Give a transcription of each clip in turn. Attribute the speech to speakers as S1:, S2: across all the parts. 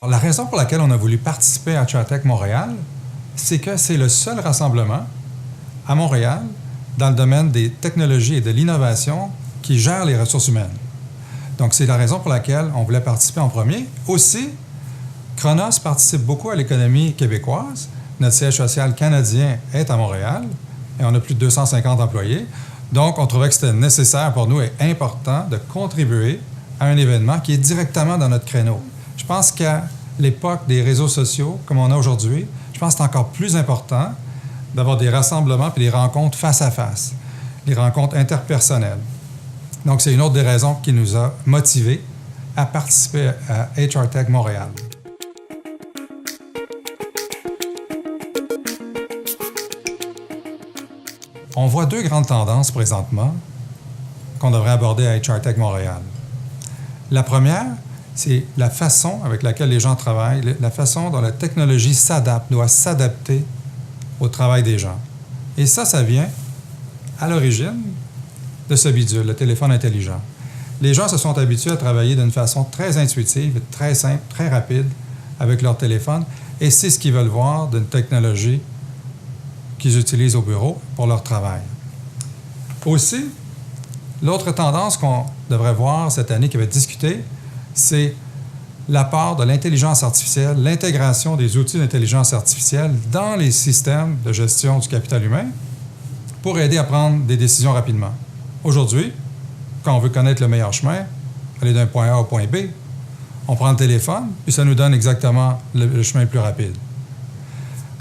S1: la raison pour laquelle on a voulu participer à HR Tech Montréal, c'est que c'est le seul rassemblement à Montréal dans le domaine des technologies et de l'innovation qui gère les ressources humaines. Donc, c'est la raison pour laquelle on voulait participer en premier. Aussi, Chronos participe beaucoup à l'économie québécoise. Notre siège social canadien est à Montréal et on a plus de 250 employés. Donc, on trouvait que c'était nécessaire pour nous et important de contribuer à un événement qui est directement dans notre créneau. Je pense qu'à l'époque des réseaux sociaux, comme on a aujourd'hui, je pense que c'est encore plus important d'avoir des rassemblements et des rencontres face à face, des rencontres interpersonnelles. Donc, c'est une autre des raisons qui nous a motivés à participer à HR Tech Montréal. On voit deux grandes tendances présentement qu'on devrait aborder à HR Tech Montréal. La première, c'est la façon avec laquelle les gens travaillent, la façon dont la technologie s'adapte, doit s'adapter au travail des gens. Et ça vient à l'origine de ce bidule, le téléphone intelligent. Les gens se sont habitués à travailler d'une façon très intuitive, très simple, très rapide avec leur téléphone, et c'est ce qu'ils veulent voir d'une technologie qu'ils utilisent au bureau pour leur travail. Aussi, l'autre tendance qu'on devrait voir cette année, qui va être discutée, c'est l'apport de l'intelligence artificielle, l'intégration des outils d'intelligence artificielle dans les systèmes de gestion du capital humain pour aider à prendre des décisions rapidement. Aujourd'hui, quand on veut connaître le meilleur chemin, aller d'un point A au point B, on prend le téléphone, puis ça nous donne exactement le chemin le plus rapide.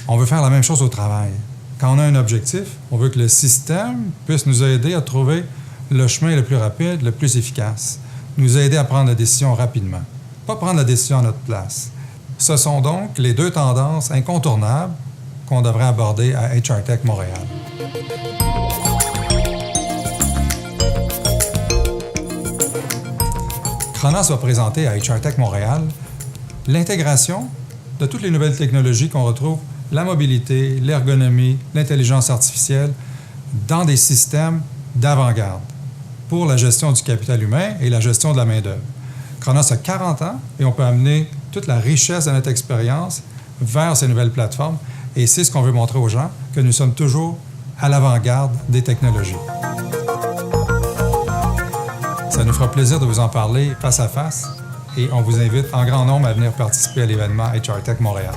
S1: On veut faire la même chose au travail. Quand on a un objectif, on veut que le système puisse nous aider à trouver le chemin le plus rapide, le plus efficace, nous aider à prendre la décision rapidement, pas prendre la décision à notre place. Ce sont donc les deux tendances incontournables qu'on devrait aborder à HR Tech Montréal. Chronos va présenter à HR Tech Montréal l'intégration de toutes les nouvelles technologies qu'on retrouve, la mobilité, l'ergonomie, l'intelligence artificielle, dans des systèmes d'avant-garde pour la gestion du capital humain et la gestion de la main-d'œuvre. Chronos a 40 ans et on peut amener toute la richesse de notre expérience vers ces nouvelles plateformes et c'est ce qu'on veut montrer aux gens, que nous sommes toujours à l'avant-garde des technologies. Ça nous fera plaisir de vous en parler face à face et on vous invite en grand nombre à venir participer à l'événement HR Tech Montréal.